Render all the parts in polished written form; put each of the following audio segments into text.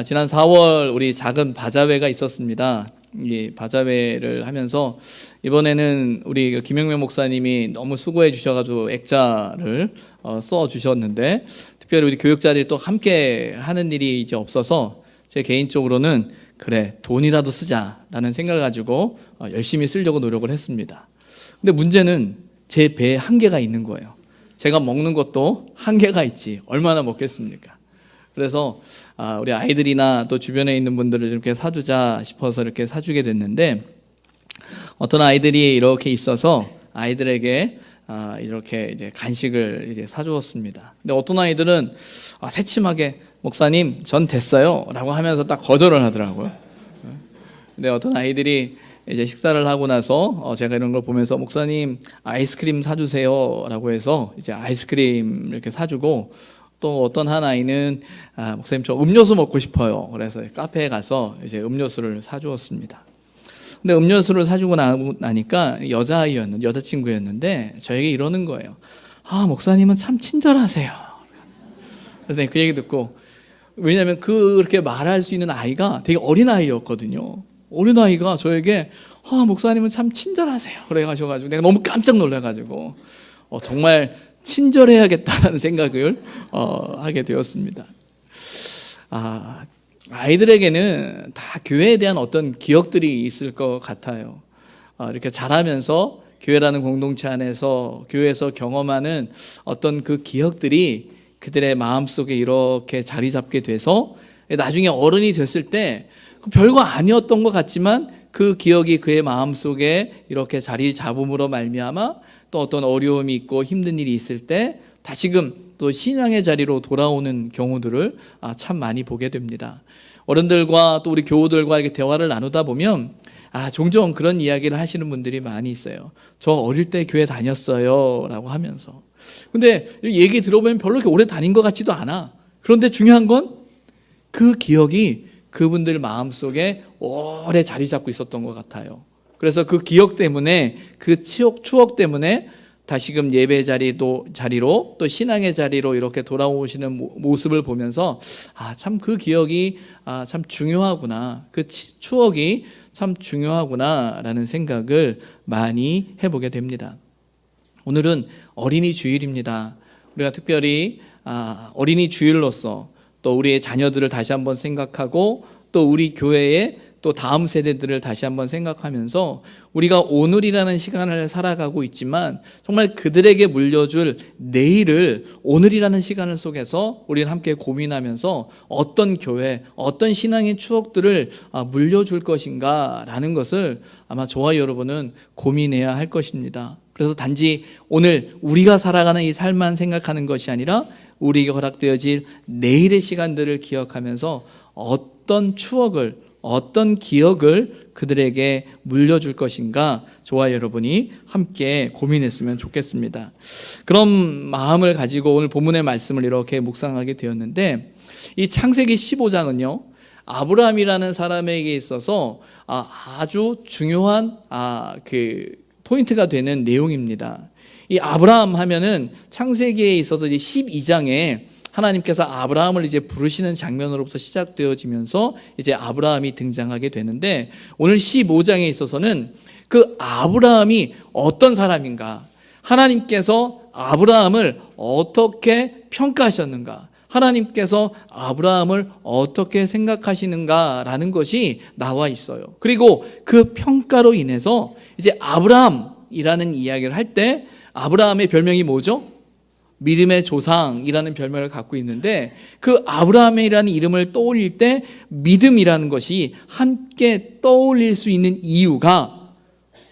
지난 4월 우리 작은 바자회가 있었습니다. 이 바자회를 하면서 이번에는 우리 김영명 목사님이 너무 수고해 주셔가지고 액자를 써 주셨는데, 특별히 우리 교육자들이 또 함께 하는 일이 이제 없어서 제 개인적으로는 그래 돈이라도 쓰자라는 생각을 가지고 열심히 쓰려고 노력을 했습니다. 근데 문제는 제 배에 한계가 있는 거예요. 제가 먹는 것도 한계가 있지 얼마나 먹겠습니까? 그래서 우리 아이들이나 또 주변에 있는 분들을 이렇게 사주자 싶어서 이렇게 사주게 됐는데, 어떤 아이들이 이렇게 있어서 아이들에게 이렇게 이제 간식을 이제 사주었습니다. 근데 어떤 아이들은 새침하게 목사님 전 됐어요 라고 하면서 딱 거절을 하더라고요. 근데 어떤 아이들이 이제 식사를 하고 나서 제가 이런 걸 보면서 목사님 아이스크림 사주세요 라고 해서 이제 아이스크림 이렇게 사주고, 또 어떤 한 아이는 목사님 저 음료수 먹고 싶어요. 그래서 카페에 가서 이제 음료수를 사주었습니다. 근데 음료수를 사주고 나니까 여자친구였는데 저에게 이러는 거예요. 목사님은 참 친절하세요. 그래서 그 얘기 듣고, 왜냐하면 그렇게 말할 수 있는 아이가 되게 어린 아이였거든요. 어린 아이가 저에게 목사님은 참 친절하세요 그래 가셔가지고 내가 너무 깜짝 놀라가지고 정말 친절해야겠다는 생각을 하게 되었습니다. 아이들에게는 다 교회에 대한 어떤 기억들이 있을 것 같아요. 이렇게 자라면서 교회라는 공동체 안에서 교회에서 경험하는 어떤 그 기억들이 그들의 마음속에 이렇게 자리 잡게 돼서 나중에 어른이 됐을 때 별거 아니었던 것 같지만 그 기억이 그의 마음속에 이렇게 자리 잡음으로 말미암아 또 어떤 어려움이 있고 힘든 일이 있을 때 다시금 또 신앙의 자리로 돌아오는 경우들을 참 많이 보게 됩니다. 어른들과 또 우리 교우들과 이렇게 대화를 나누다 보면 종종 그런 이야기를 하시는 분들이 많이 있어요. 저 어릴 때 교회 다녔어요 라고 하면서. 근데 얘기 들어보면 별로 이렇게 오래 다닌 것 같지도 않아. 그런데 중요한 건 그 기억이 그분들 마음속에 오래 자리 잡고 있었던 것 같아요. 그래서 그 기억 때문에, 그 추억 때문에 다시금 예배 자리로 또 신앙의 자리로 이렇게 돌아오시는 모습을 보면서 참 그 기억이 참 중요하구나, 그 추억이 참 중요하구나 라는 생각을 많이 해보게 됩니다. 오늘은 어린이 주일입니다. 우리가 특별히 어린이 주일로서 또 우리의 자녀들을 다시 한번 생각하고 또 우리 교회의 또 다음 세대들을 다시 한번 생각하면서 우리가 오늘이라는 시간을 살아가고 있지만 정말 그들에게 물려줄 내일을 오늘이라는 시간을 속에서 우리는 함께 고민하면서 어떤 교회, 어떤 신앙의 추억들을 물려줄 것인가 라는 것을 아마 저와 여러분은 고민해야 할 것입니다. 그래서 단지 오늘 우리가 살아가는 이 삶만 생각하는 것이 아니라 우리에게 허락되어질 내일의 시간들을 기억하면서 어떤 추억을, 어떤 기억을 그들에게 물려줄 것인가 저와 여러분이 함께 고민했으면 좋겠습니다. 그런 마음을 가지고 오늘 본문의 말씀을 이렇게 묵상하게 되었는데, 이 창세기 15장은요 아브라함이라는 사람에게 있어서 아주 중요한 그 포인트가 되는 내용입니다. 이 아브라함 하면은 창세기에 있어서 이제 12장에 하나님께서 아브라함을 이제 부르시는 장면으로부터 시작되어지면서 이제 아브라함이 등장하게 되는데, 오늘 15장에 있어서는 그 아브라함이 어떤 사람인가, 하나님께서 아브라함을 어떻게 평가하셨는가, 하나님께서 아브라함을 어떻게 생각하시는가라는 것이 나와 있어요. 그리고 그 평가로 인해서 이제 아브라함이라는 이야기를 할 때 아브라함의 별명이 뭐죠? 믿음의 조상이라는 별명을 갖고 있는데, 그 아브라함이라는 이름을 떠올릴 때 믿음이라는 것이 함께 떠올릴 수 있는 이유가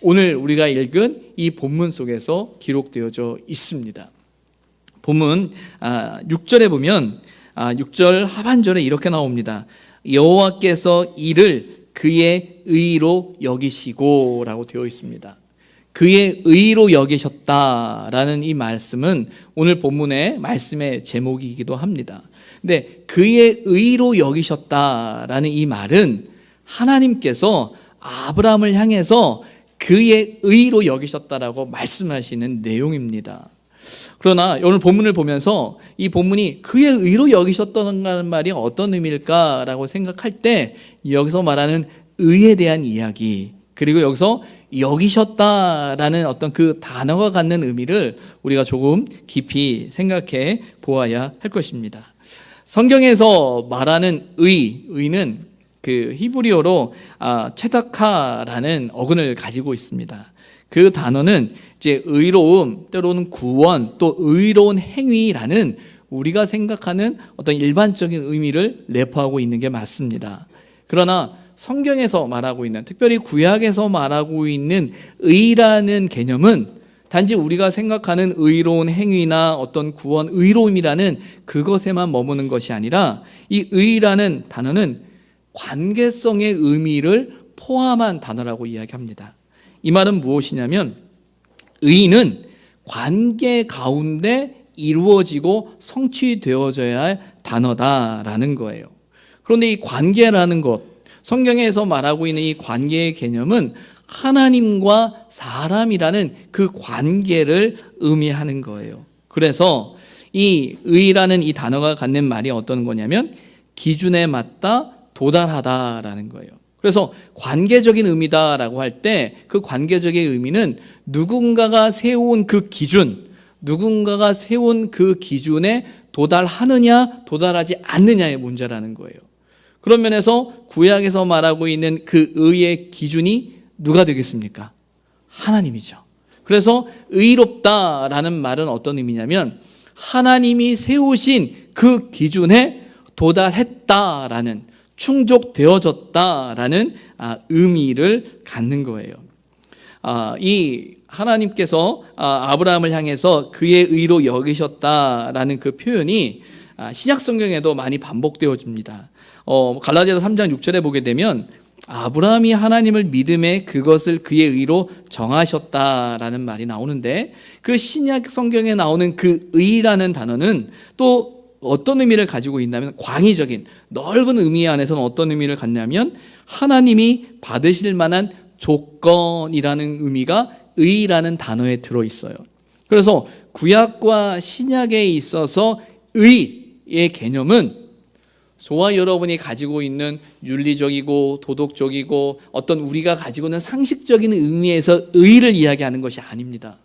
오늘 우리가 읽은 이 본문 속에서 기록되어져 있습니다. 본문 6절에 보면 6절 하반절에 이렇게 나옵니다. 여호와께서 이를 그의 의로 여기시고 라고 되어 있습니다. 그의 의로 여기셨다라는 이 말씀은 오늘 본문의 말씀의 제목이기도 합니다. 근데 그의 의로 여기셨다라는 이 말은 하나님께서 아브라함을 향해서 그의 의로 여기셨다라고 말씀하시는 내용입니다. 그러나 오늘 본문을 보면서 이 본문이 그의 의로 여기셨다는 말이 어떤 의미일까라고 생각할 때 여기서 말하는 의에 대한 이야기, 그리고 여기서 여기셨다라는 어떤 그 단어가 갖는 의미를 우리가 조금 깊이 생각해 보아야 할 것입니다. 성경에서 말하는 의는 그 히브리어로 체다카라는 어근을 가지고 있습니다. 그 단어는 이제 의로움, 때로는 구원, 또 의로운 행위라는 우리가 생각하는 어떤 일반적인 의미를 내포하고 있는 게 맞습니다. 그러나 성경에서 말하고 있는, 특별히 구약에서 말하고 있는 의라는 개념은 단지 우리가 생각하는 의로운 행위나 어떤 구원, 의로움이라는 그것에만 머무는 것이 아니라 이 의라는 단어는 관계성의 의미를 포함한 단어라고 이야기합니다. 이 말은 무엇이냐면 의는 관계 가운데 이루어지고 성취되어져야 할 단어다라는 거예요. 그런데 이 관계라는 것, 성경에서 말하고 있는 이 관계의 개념은 하나님과 사람이라는 그 관계를 의미하는 거예요. 그래서 이 의라는 이 단어가 갖는 말이 어떤 거냐면 기준에 맞다 도달하다라는 거예요. 그래서 관계적인 의미다라고 할 때 그 관계적인 의미는 누군가가 세운 그 기준, 누군가가 세운 그 기준에 도달하느냐 도달하지 않느냐의 문제라는 거예요. 그런 면에서 구약에서 말하고 있는 그 의의 기준이 누가 되겠습니까? 하나님이죠. 그래서 의롭다라는 말은 어떤 의미냐면 하나님이 세우신 그 기준에 도달했다라는, 충족되어졌다라는 의미를 갖는 거예요. 이 하나님께서 아브라함을 향해서 그의 의로 여기셨다라는 그 표현이 신약 성경에도 많이 반복되어집니다. 갈라디아서 3장 6절에 보게 되면 아브라함이 하나님을 믿음에 그것을 그의 의로 정하셨다라는 말이 나오는데, 그 신약 성경에 나오는 그 의라는 단어는 또 어떤 의미를 가지고 있냐면 광의적인 넓은 의미 안에서는 어떤 의미를 갖냐면 하나님이 받으실 만한 조건이라는 의미가 의라는 단어에 들어있어요. 그래서 구약과 신약에 있어서 의의 개념은 저와 여러분이 가지고 있는 윤리적이고 도덕적이고 어떤 우리가 가지고 있는 상식적인 의미에서 의를 이야기하는 것이 아닙니다.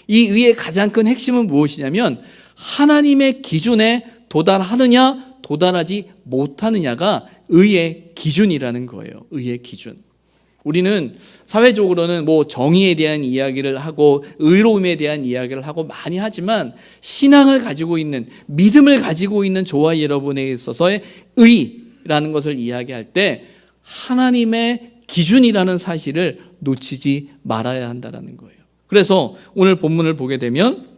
이 의의 가장 큰 핵심은 무엇이냐면 하나님의 기준에 도달하느냐 도달하지 못하느냐가 의의 기준이라는 거예요. 의의 기준. 우리는 사회적으로는 뭐 정의에 대한 이야기를 하고 의로움에 대한 이야기를 하고 많이 하지만 신앙을 가지고 있는, 믿음을 가지고 있는 저와 여러분에 있어서의 의라는 것을 이야기할 때 하나님의 기준이라는 사실을 놓치지 말아야 한다는 거예요. 그래서 오늘 본문을 보게 되면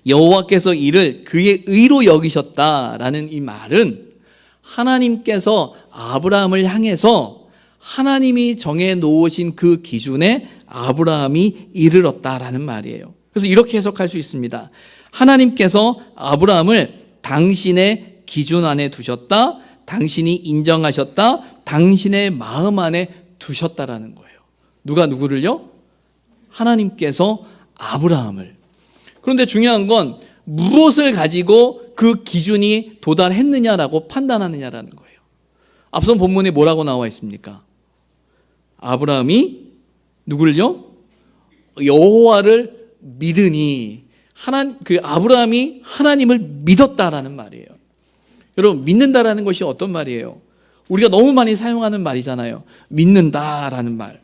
여호와께서 이를 그의 의로 여기셨다라는 이 말은 하나님께서 아브라함을 향해서 하나님이 정해 놓으신 그 기준에 아브라함이 이르렀다라는 말이에요. 그래서 이렇게 해석할 수 있습니다. 하나님께서 아브라함을 당신의 기준 안에 두셨다, 당신이 인정하셨다, 당신의 마음 안에 두셨다라는 거예요. 누가 누구를요? 하나님께서 아브라함을. 그런데 중요한 건 무엇을 가지고 그 기준이 도달했느냐라고 판단하느냐라는 거예요. 앞선 본문에 뭐라고 나와 있습니까? 아브라함이 누구를요? 여호와를 믿으니, 아브라함이 하나님을 믿었다라는 말이에요. 여러분, 믿는다라는 것이 어떤 말이에요? 우리가 너무 많이 사용하는 말이잖아요. 믿는다라는 말.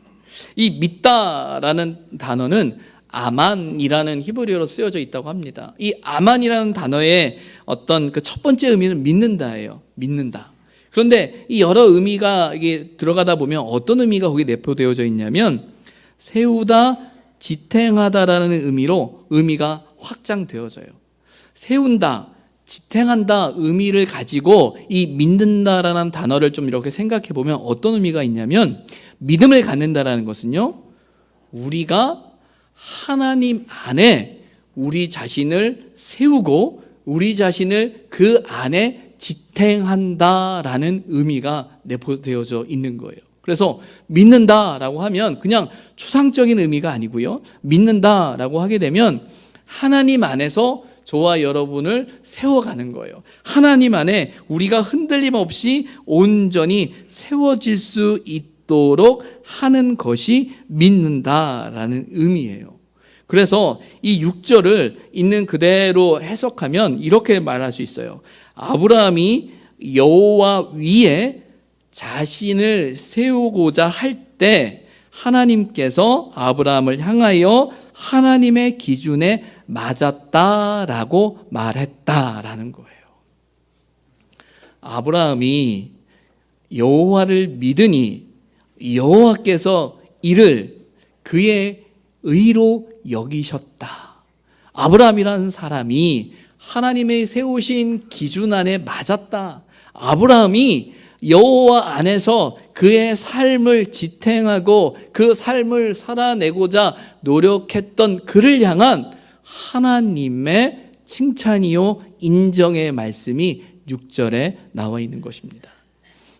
이 믿다라는 단어는 아만이라는 히브리어로 쓰여져 있다고 합니다. 이 아만이라는 단어의 어떤 그 첫 번째 의미는 믿는다예요. 믿는다. 그런데 이 여러 의미가 이게 들어가다 보면 어떤 의미가 거기 내포되어져 있냐면 세우다, 지탱하다라는 의미로 의미가 확장되어져요. 세운다, 지탱한다 의미를 가지고 이 믿는다라는 단어를 좀 이렇게 생각해 보면 어떤 의미가 있냐면 믿음을 갖는다라는 것은요, 우리가 하나님 안에 우리 자신을 세우고 우리 자신을 그 안에 지탱한다라는 의미가 내포되어져 있는 거예요. 그래서 믿는다라고 하면 그냥 추상적인 의미가 아니고요, 믿는다라고 하게 되면 하나님 안에서 저와 여러분을 세워가는 거예요. 하나님 안에 우리가 흔들림 없이 온전히 세워질 수 있도록 하는 것이 믿는다라는 의미예요. 그래서 이 6절을 있는 그대로 해석하면 이렇게 말할 수 있어요. 아브라함이 여호와 위에 자신을 세우고자 할 때 하나님께서 아브라함을 향하여 하나님의 기준에 맞았다라고 말했다라는 거예요. 아브라함이 여호와를 믿으니 여호와께서 이를 그의 의로 여기셨다. 아브라함이라는 사람이 하나님의 세우신 기준 안에 맞았다. 아브라함이 여호와 안에서 그의 삶을 지탱하고 그 삶을 살아내고자 노력했던 그를 향한 하나님의 칭찬이요 인정의 말씀이 6절에 나와 있는 것입니다.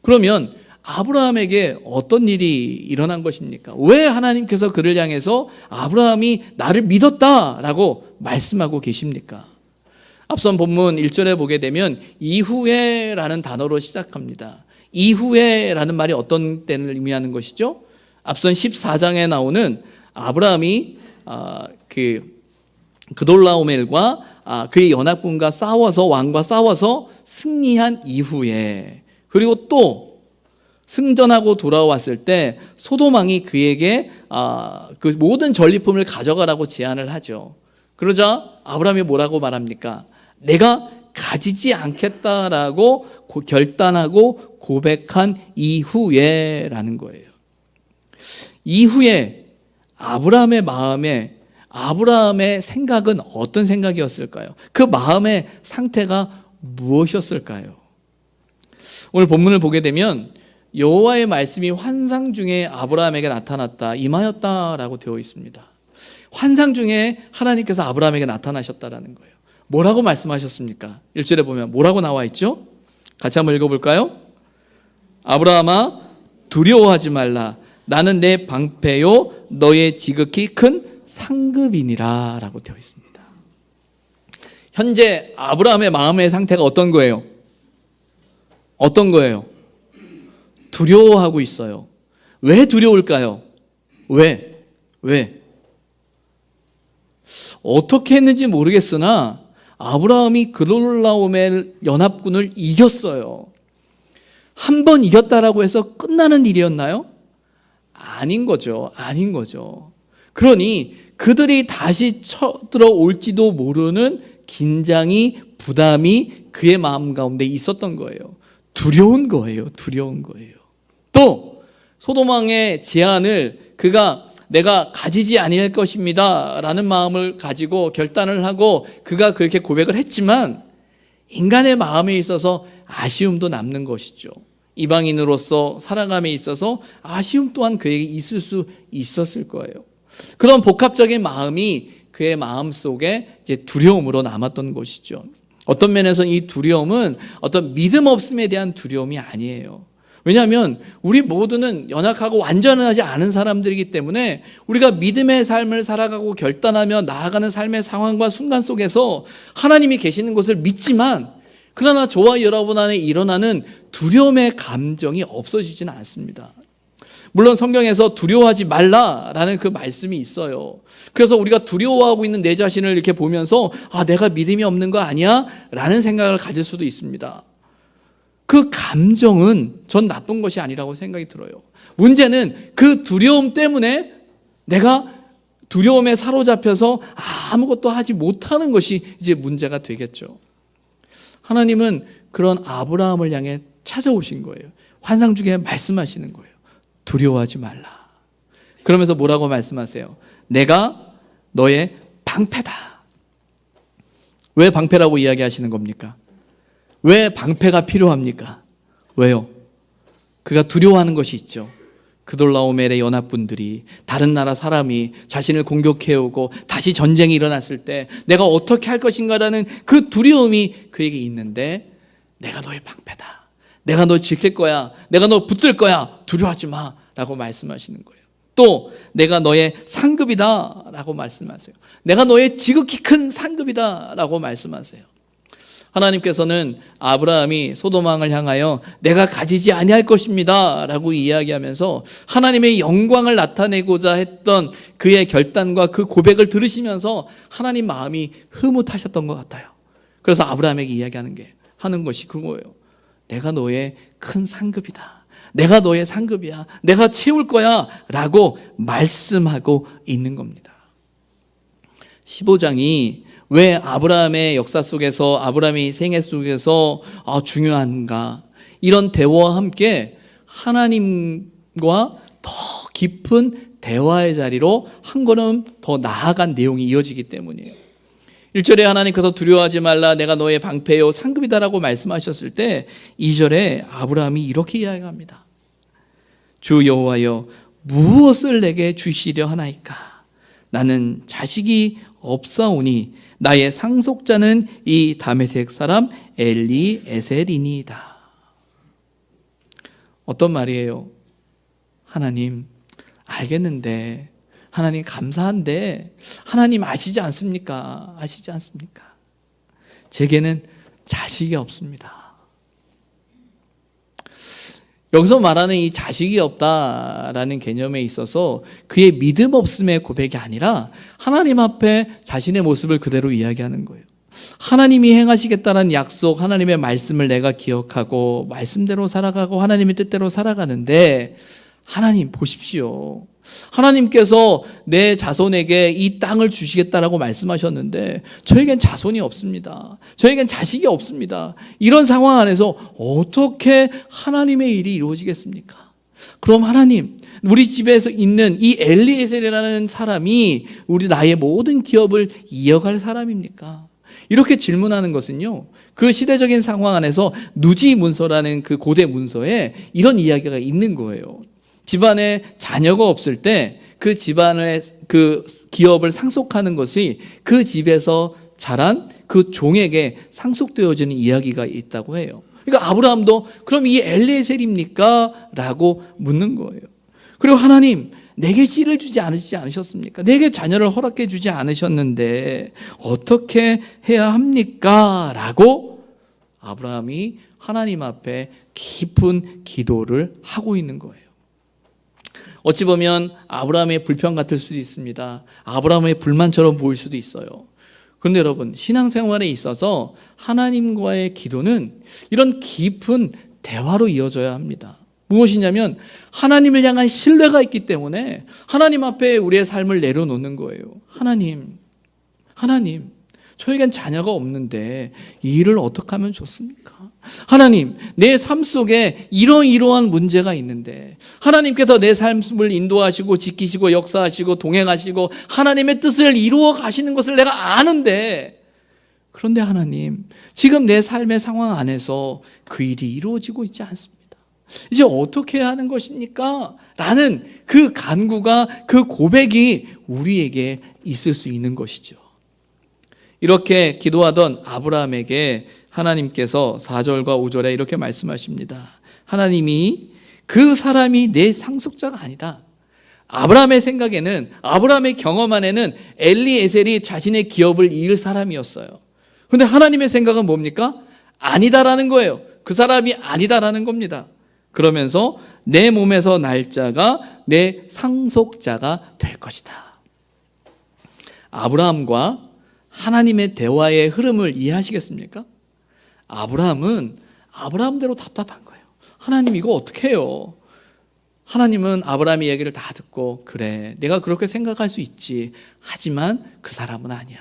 그러면 아브라함에게 어떤 일이 일어난 것입니까? 왜 하나님께서 그를 향해서 아브라함이 나를 믿었다라고 말씀하고 계십니까? 앞선 본문 1절에 보게 되면 이후에라는 단어로 시작합니다. 이후에라는 말이 어떤 때를 의미하는 것이죠? 앞선 14장에 나오는 아브라함이 그돌라오멜과 그의 연합군과 싸워서 왕과 싸워서 승리한 이후에, 그리고 또 승전하고 돌아왔을 때 소돔왕이 그에게 그 모든 전리품을 가져가라고 제안을 하죠. 그러자 아브라함이 뭐라고 말합니까? 내가 가지지 않겠다라고 결단하고 고백한 이후에라는 거예요. 이후에 아브라함의 마음에, 아브라함의 생각은 어떤 생각이었을까요? 그 마음의 상태가 무엇이었을까요? 오늘 본문을 보게 되면 여호와의 말씀이 환상 중에 아브라함에게 나타났다, 임하였다라고 되어 있습니다. 환상 중에 하나님께서 아브라함에게 나타나셨다라는 거예요. 뭐라고 말씀하셨습니까? 1절에 보면 뭐라고 나와 있죠? 같이 한번 읽어볼까요? 아브라함아, 두려워하지 말라. 나는 내 방패요 너의 지극히 큰 상급이니라 라고 되어 있습니다. 현재 아브라함의 마음의 상태가 어떤 거예요? 어떤 거예요? 두려워하고 있어요. 왜 두려울까요? 왜? 어떻게 했는지 모르겠으나 아브라함이 그돌라오멜 연합군을 이겼어요. 한 번 이겼다라고 해서 끝나는 일이었나요? 아닌 거죠. 그러니 그들이 다시 쳐들어올지도 모르는 긴장이, 부담이 그의 마음 가운데 있었던 거예요. 두려운 거예요. 또 소돔왕의 제안을 그가 내가 가지지 아니할 것입니다 라는 마음을 가지고 결단을 하고 그가 그렇게 고백을 했지만 인간의 마음에 있어서 아쉬움도 남는 것이죠. 이방인으로서 살아감에 있어서 아쉬움 또한 그에게 있을 수 있었을 거예요. 그런 복합적인 마음이 그의 마음 속에 이제 두려움으로 남았던 것이죠. 어떤 면에서는 이 두려움은 어떤 믿음 없음에 대한 두려움이 아니에요. 왜냐하면 우리 모두는 연약하고 완전하지 않은 사람들이기 때문에 우리가 믿음의 삶을 살아가고 결단하며 나아가는 삶의 상황과 순간 속에서 하나님이 계시는 것을 믿지만, 그러나 저와 여러분 안에 일어나는 두려움의 감정이 없어지지는 않습니다. 물론 성경에서 두려워하지 말라라는 그 말씀이 있어요. 그래서 우리가 두려워하고 있는 내 자신을 이렇게 보면서 내가 믿음이 없는 거 아니야? 라는 생각을 가질 수도 있습니다. 그 감정은 전 나쁜 것이 아니라고 생각이 들어요. 문제는 그 두려움 때문에 내가 두려움에 사로잡혀서 아무것도 하지 못하는 것이 이제 문제가 되겠죠. 하나님은 그런 아브라함을 향해 찾아오신 거예요. 환상 중에 말씀하시는 거예요. 두려워하지 말라. 그러면서 뭐라고 말씀하세요? 내가 너의 방패다. 왜 방패라고 이야기하시는 겁니까? 왜 방패가 필요합니까? 왜요? 그가 두려워하는 것이 있죠. 그돌라오멜의 연합군들이, 다른 나라 사람이 자신을 공격해오고 다시 전쟁이 일어났을 때 내가 어떻게 할 것인가라는 그 두려움이 그에게 있는데, 내가 너의 방패다. 내가 너 지킬 거야. 내가 너 붙들 거야. 두려워하지 마. 라고 말씀하시는 거예요. 또 내가 너의 상급이다 라고 말씀하세요. 내가 너의 지극히 큰 상급이다 라고 말씀하세요. 하나님께서는 아브라함이 소돔왕을 향하여 내가 가지지 아니할 것입니다 라고 이야기하면서 하나님의 영광을 나타내고자 했던 그의 결단과 그 고백을 들으시면서 하나님 마음이 흐뭇하셨던 것 같아요. 그래서 아브라함에게 하는 것이 그거예요. 내가 너의 큰 상급이다. 내가 너의 상급이야. 내가 채울 거야 라고 말씀하고 있는 겁니다. 15장이 왜 아브라함의 역사 속에서, 아브라함의 생애 속에서 중요한가? 이런 대화와 함께 하나님과 더 깊은 대화의 자리로 한 걸음 더 나아간 내용이 이어지기 때문이에요. 1절에 하나님께서 두려워하지 말라 내가 너의 방패요 상급이다라고 말씀하셨을 때 2절에 아브라함이 이렇게 이야기합니다. 주 여호와여 무엇을 내게 주시려 하나이까? 나는 자식이 없사오니 나의 상속자는 이 다메섹 사람 엘리에셀이니이다. 어떤 말이에요? 하나님 알겠는데, 하나님 감사한데 하나님 아시지 않습니까? 아시지 않습니까? 제게는 자식이 없습니다. 여기서 말하는 이 자식이 없다라는 개념에 있어서 그의 믿음 없음의 고백이 아니라 하나님 앞에 자신의 모습을 그대로 이야기하는 거예요. 하나님이 행하시겠다는 약속, 하나님의 말씀을 내가 기억하고 말씀대로 살아가고 하나님의 뜻대로 살아가는데, 하나님 보십시오. 하나님께서 내 자손에게 이 땅을 주시겠다라고 말씀하셨는데 저에겐 자손이 없습니다. 저에겐 자식이 없습니다. 이런 상황 안에서 어떻게 하나님의 일이 이루어지겠습니까? 그럼 하나님, 우리 집에서 있는 이 엘리에셀이라는 사람이 나의 모든 기업을 이어갈 사람입니까? 이렇게 질문하는 것은요, 그 시대적인 상황 안에서 누지 문서라는 그 고대 문서에 이런 이야기가 있는 거예요. 집안에 자녀가 없을 때 그 집안의 그 기업을 상속하는 것이 그 집에서 자란 그 종에게 상속되어지는 이야기가 있다고 해요. 그러니까 아브라함도 그럼 이 엘리에셀입니까? 라고 묻는 거예요. 그리고 하나님, 내게 씨를 주지 않으셨습니까? 내게 자녀를 허락해 주지 않으셨는데 어떻게 해야 합니까? 라고 아브라함이 하나님 앞에 깊은 기도를 하고 있는 거예요. 어찌 보면 아브라함의 불평 같을 수도 있습니다. 아브라함의 불만처럼 보일 수도 있어요. 그런데 여러분, 신앙생활에 있어서 하나님과의 기도는 이런 깊은 대화로 이어져야 합니다. 무엇이냐면 하나님을 향한 신뢰가 있기 때문에 하나님 앞에 우리의 삶을 내려놓는 거예요. 하나님, 저에겐 자녀가 없는데 이 일을 어떻게 하면 좋습니까? 하나님, 내 삶 속에 이러한 문제가 있는데 하나님께서 내 삶을 인도하시고 지키시고 역사하시고 동행하시고 하나님의 뜻을 이루어 가시는 것을 내가 아는데, 그런데 하나님, 지금 내 삶의 상황 안에서 그 일이 이루어지고 있지 않습니다. 이제 어떻게 해야 하는 것입니까? 라는 그 간구가, 그 고백이 우리에게 있을 수 있는 것이죠. 이렇게 기도하던 아브라함에게 하나님께서 4절과 5절에 이렇게 말씀하십니다. 하나님이 그 사람이 내 상속자가 아니다. 아브라함의 생각에는, 아브라함의 경험 안에는 엘리에셀이 자신의 기업을 이을 사람이었어요. 그런데 하나님의 생각은 뭡니까? 아니다라는 거예요. 그 사람이 아니다라는 겁니다. 그러면서 내 몸에서 날 자가 내 상속자가 될 것이다. 아브라함과 하나님의 대화의 흐름을 이해하시겠습니까? 아브라함은 아브라함대로 답답한 거예요. 하나님, 이거 어떻게 해요? 하나님은 아브라함의 얘기를 다 듣고, 그래, 내가 그렇게 생각할 수 있지. 하지만 그 사람은 아니야.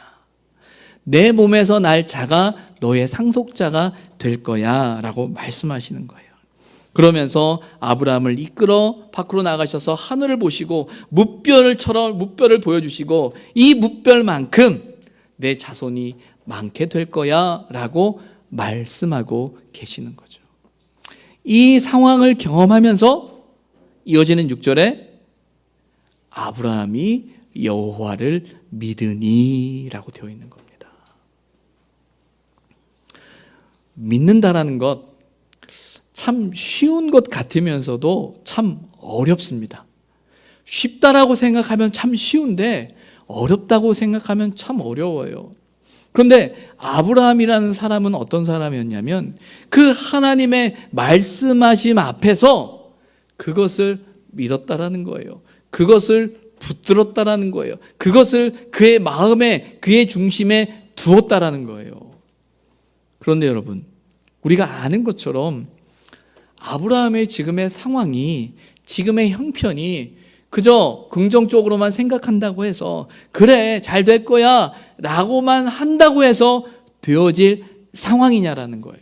내 몸에서 날 자가 너의 상속자가 될 거야 라고 말씀하시는 거예요. 그러면서 아브라함을 이끌어 밖으로 나가셔서 하늘을 보시고 무별을 보여주시고, 이 무별만큼 내 자손이 많게 될 거야 라고 말씀하고 계시는 거죠. 이 상황을 경험하면서 이어지는 6절에 아브라함이 여호와를 믿으니 라고 되어 있는 겁니다. 믿는다라는 것 참 쉬운 것 같으면서도 참 어렵습니다. 쉽다라고 생각하면 참 쉬운데 어렵다고 생각하면 참 어려워요. 그런데 아브라함이라는 사람은 어떤 사람이었냐면 그 하나님의 말씀하심 앞에서 그것을 믿었다라는 거예요. 그것을 붙들었다라는 거예요. 그것을 그의 마음에, 그의 중심에 두었다라는 거예요. 그런데 여러분, 우리가 아는 것처럼 아브라함의 지금의 상황이, 지금의 형편이 그저 긍정적으로만 생각한다고 해서 그래 잘 될 거야 라고만 한다고 해서 되어질 상황이냐라는 거예요.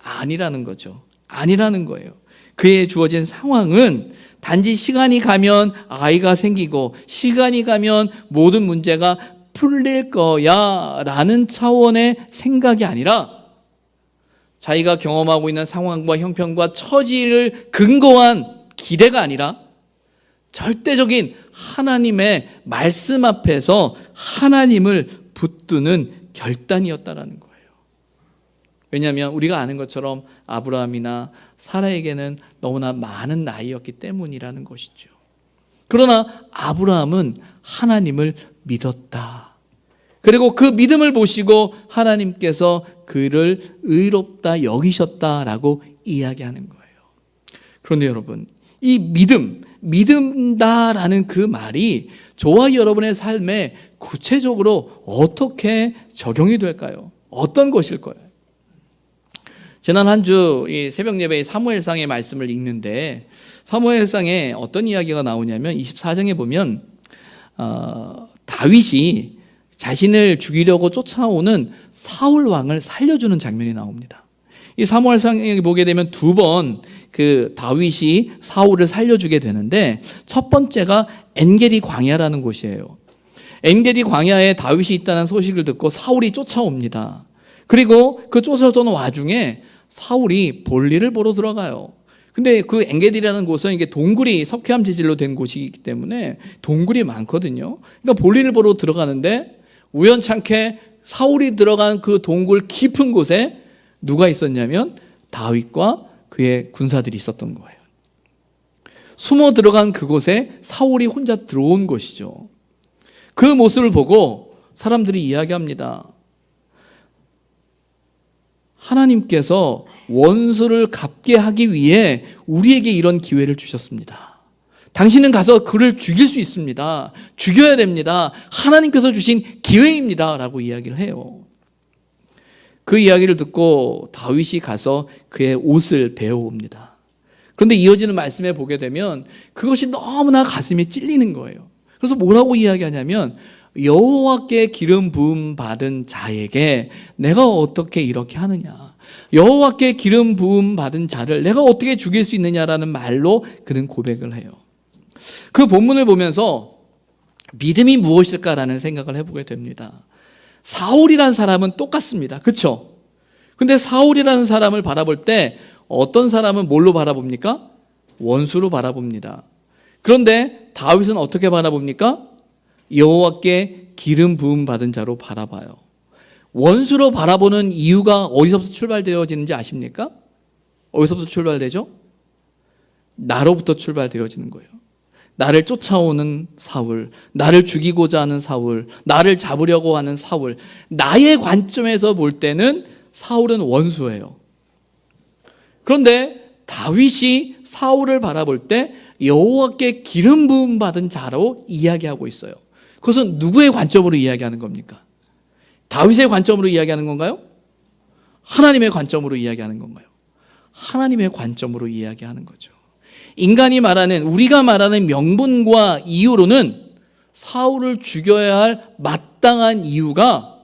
아니라는 거죠. 아니라는 거예요. 그에 주어진 상황은 단지 시간이 가면 아이가 생기고 시간이 가면 모든 문제가 풀릴 거야 라는 차원의 생각이 아니라 자기가 경험하고 있는 상황과 형편과 처지를 근거한 기대가 아니라 절대적인 하나님의 말씀 앞에서 하나님을 붙드는 결단이었다라는 거예요. 왜냐하면 우리가 아는 것처럼 아브라함이나 사라에게는 너무나 많은 나이였기 때문이라는 것이죠. 그러나 아브라함은 하나님을 믿었다. 그리고 그 믿음을 보시고 하나님께서 그를 의롭다 여기셨다라고 이야기하는 거예요. 그런데 여러분, 이 믿음다라는 그 말이 저와 여러분의 삶에 구체적으로 어떻게 적용이 될까요? 어떤 것일까요? 지난 한 주 새벽 예배에 사무엘상의 말씀을 읽는데 사무엘상에 어떤 이야기가 나오냐면 24장에 보면 다윗이 자신을 죽이려고 쫓아오는 사울 왕을 살려주는 장면이 나옵니다. 이 사무엘상에 보게 되면 두 번 그 다윗이 사울을 살려주게 되는데 첫 번째가 엔게디 광야라는 곳이에요. 엔게디 광야에 다윗이 있다는 소식을 듣고 사울이 쫓아옵니다. 그리고 그 쫓아오는 와중에 사울이 볼일을 보러 들어가요. 근데 그 엔게디라는 곳은 이게 동굴이 석회암 지질로 된 곳이기 때문에 동굴이 많거든요. 그러니까 볼일을 보러 들어가는데 우연찮게 사울이 들어간 그 동굴 깊은 곳에 누가 있었냐면 다윗과 그의 군사들이 있었던 거예요. 숨어 들어간 그곳에 사울이 혼자 들어온 것이죠. 그 모습을 보고 사람들이 이야기합니다. 하나님께서 원수를 갚게 하기 위해 우리에게 이런 기회를 주셨습니다. 당신은 가서 그를 죽일 수 있습니다. 죽여야 됩니다. 하나님께서 주신 기회입니다. 라고 이야기를 해요. 그 이야기를 듣고 다윗이 가서 그의 옷을 베어옵니다. 그런데 이어지는 말씀에 보게 되면 그것이 너무나 가슴이 찔리는 거예요. 그래서 뭐라고 이야기하냐면 여호와께 기름 부음 받은 자에게 내가 어떻게 이렇게 하느냐, 여호와께 기름 부음 받은 자를 내가 어떻게 죽일 수 있느냐라는 말로 그는 고백을 해요. 그 본문을 보면서 믿음이 무엇일까라는 생각을 해보게 됩니다. 사울이라는 사람은 똑같습니다. 그렇죠? 근데 사울이라는 사람을 바라볼 때 어떤 사람은 뭘로 바라봅니까? 원수로 바라봅니다. 그런데 다윗은 어떻게 바라봅니까? 여호와께 기름 부음 받은 자로 바라봐요. 원수로 바라보는 이유가 어디서부터 출발되어지는지 아십니까? 어디서부터 출발되죠? 나로부터 출발되어지는 거예요. 나를 쫓아오는 사울, 나를 죽이고자 하는 사울, 나를 잡으려고 하는 사울. 나의 관점에서 볼 때는 사울은 원수예요. 그런데 다윗이 사울을 바라볼 때 여호와께 기름 부음 받은 자로 이야기하고 있어요. 그것은 누구의 관점으로 이야기하는 겁니까? 다윗의 관점으로 이야기하는 건가요? 하나님의 관점으로 이야기하는 건가요? 하나님의 관점으로 이야기하는 거죠. 인간이 말하는, 우리가 말하는 명분과 이유로는 사울을 죽여야 할 마땅한 이유가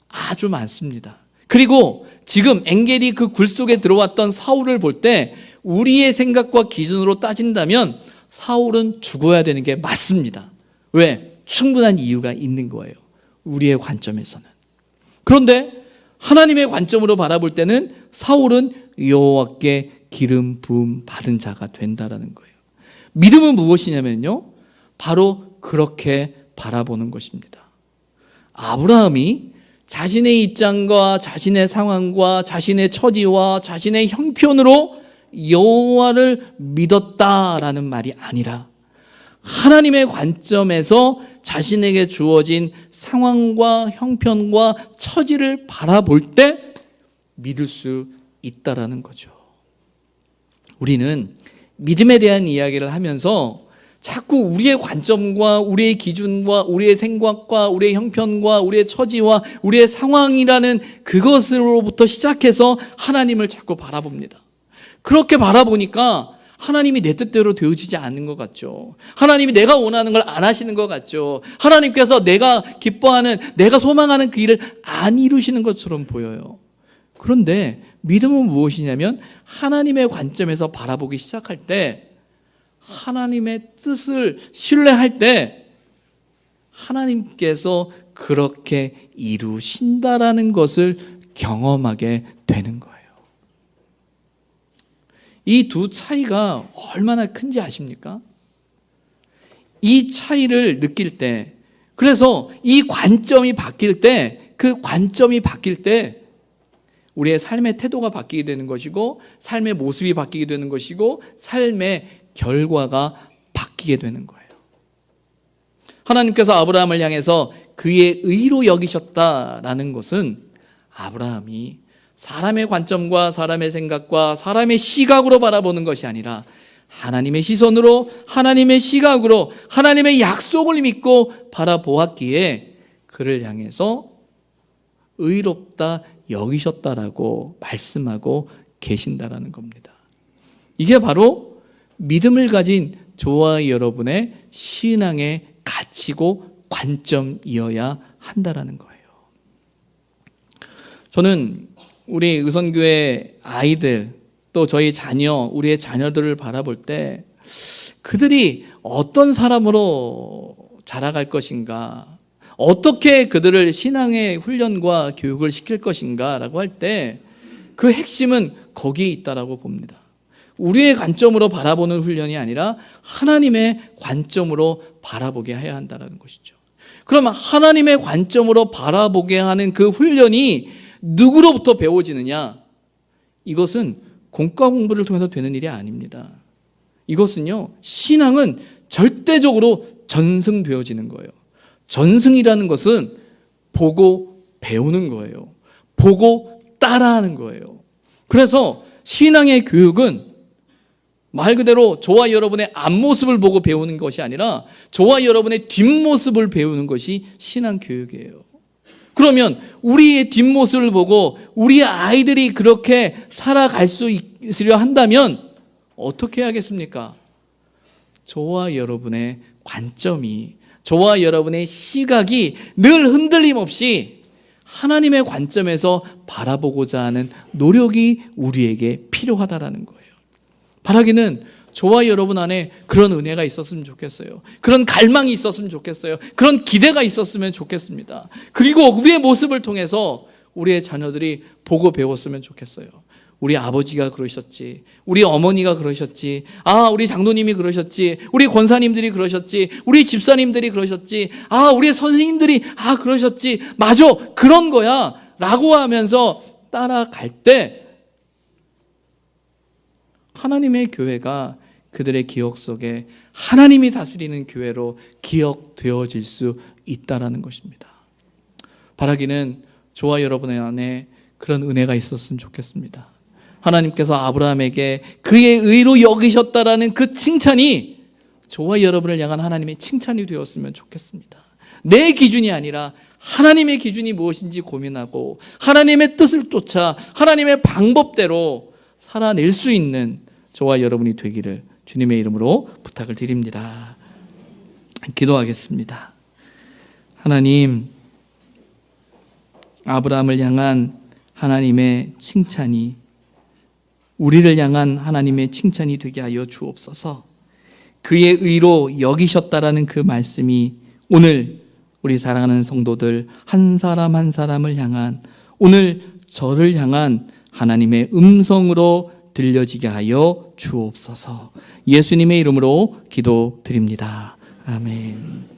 아주 많습니다. 그리고 지금 엔겔이 그 굴 속에 들어왔던 사울을 볼 때 우리의 생각과 기준으로 따진다면 사울은 죽어야 되는 게 맞습니다. 왜? 충분한 이유가 있는 거예요. 우리의 관점에서는. 그런데 하나님의 관점으로 바라볼 때는 사울은 여호와께 기름 부음 받은 자가 된다라는 거예요. 믿음은 무엇이냐면요, 바로 그렇게 바라보는 것입니다. 아브라함이 자신의 입장과 자신의 상황과 자신의 처지와 자신의 형편으로 여호와를 믿었다라는 말이 아니라 하나님의 관점에서 자신에게 주어진 상황과 형편과 처지를 바라볼 때 믿을 수 있다라는 거죠. 우리는 믿음에 대한 이야기를 하면서 자꾸 우리의 관점과 우리의 기준과 우리의 생각과 우리의 형편과 우리의 처지와 우리의 상황이라는 그것으로부터 시작해서 하나님을 자꾸 바라봅니다. 그렇게 바라보니까 하나님이 내 뜻대로 되어지지 않는 것 같죠. 하나님이 내가 원하는 걸 안 하시는 것 같죠. 하나님께서 내가 기뻐하는, 내가 소망하는 그 일을 안 이루시는 것처럼 보여요. 그런데 믿음은 무엇이냐면 하나님의 관점에서 바라보기 시작할 때, 하나님의 뜻을 신뢰할 때 하나님께서 그렇게 이루신다라는 것을 경험하게 되는 거예요. 이 두 차이가 얼마나 큰지 아십니까? 이 차이를 느낄 때, 그래서 이 관점이 바뀔 때, 그 관점이 바뀔 때 우리의 삶의 태도가 바뀌게 되는 것이고, 삶의 모습이 바뀌게 되는 것이고, 삶의 결과가 바뀌게 되는 거예요. 하나님께서 아브라함을 향해서 그의 의로 여기셨다라는 것은 아브라함이 사람의 관점과 사람의 생각과 사람의 시각으로 바라보는 것이 아니라 하나님의 시선으로, 하나님의 시각으로, 하나님의 약속을 믿고 바라보았기에 그를 향해서 의롭다 여기셨다라고 말씀하고 계신다라는 겁니다. 이게 바로 믿음을 가진 저와 여러분의 신앙의 가치고 관점이어야 한다라는 거예요. 저는 우리 의선교회 아이들, 또 저희 자녀, 우리의 자녀들을 바라볼 때 그들이 어떤 사람으로 자라갈 것인가, 어떻게 그들을 신앙의 훈련과 교육을 시킬 것인가 라고 할 때 그 핵심은 거기에 있다라고 봅니다. 우리의 관점으로 바라보는 훈련이 아니라 하나님의 관점으로 바라보게 해야 한다는 것이죠. 그러면 하나님의 관점으로 바라보게 하는 그 훈련이 누구로부터 배워지느냐? 이것은 공과 공부를 통해서 되는 일이 아닙니다. 이것은요, 신앙은 절대적으로 전승되어지는 거예요. 전승이라는 것은 보고 배우는 거예요. 보고 따라하는 거예요. 그래서 신앙의 교육은 말 그대로 저와 여러분의 앞모습을 보고 배우는 것이 아니라 저와 여러분의 뒷모습을 배우는 것이 신앙 교육이에요. 그러면 우리의 뒷모습을 보고 우리 아이들이 그렇게 살아갈 수 있으려 한다면 어떻게 해야겠습니까? 저와 여러분의 관점이, 저와 여러분의 시각이 늘 흔들림 없이 하나님의 관점에서 바라보고자 하는 노력이 우리에게 필요하다라는 거예요. 바라기는 저와 여러분 안에 그런 은혜가 있었으면 좋겠어요. 그런 갈망이 있었으면 좋겠어요. 그런 기대가 있었으면 좋겠습니다. 그리고 우리의 모습을 통해서 우리의 자녀들이 보고 배웠으면 좋겠어요. 우리 아버지가 그러셨지, 우리 어머니가 그러셨지, 우리 장로님이 그러셨지, 우리 권사님들이 그러셨지, 우리 집사님들이 그러셨지, 우리 선생님들이 그러셨지, 맞아, 그런 거야 라고 하면서 따라갈 때 하나님의 교회가 그들의 기억 속에 하나님이 다스리는 교회로 기억되어질 수 있다는 것입니다. 바라기는 저와 여러분의 안에 그런 은혜가 있었으면 좋겠습니다. 하나님께서 아브라함에게 그의 의로 여기셨다라는 그 칭찬이 저와 여러분을 향한 하나님의 칭찬이 되었으면 좋겠습니다. 내 기준이 아니라 하나님의 기준이 무엇인지 고민하고 하나님의 뜻을 쫓아 하나님의 방법대로 살아낼 수 있는 저와 여러분이 되기를 주님의 이름으로 부탁을 드립니다. 기도하겠습니다. 하나님, 아브라함을 향한 하나님의 칭찬이 우리를 향한 하나님의 칭찬이 되게 하여 주옵소서. 그의 의로 여기셨다라는 그 말씀이 오늘 우리 사랑하는 성도들 한 사람 한 사람을 향한, 오늘 저를 향한 하나님의 음성으로 들려지게 하여 주옵소서. 예수님의 이름으로 기도드립니다. 아멘.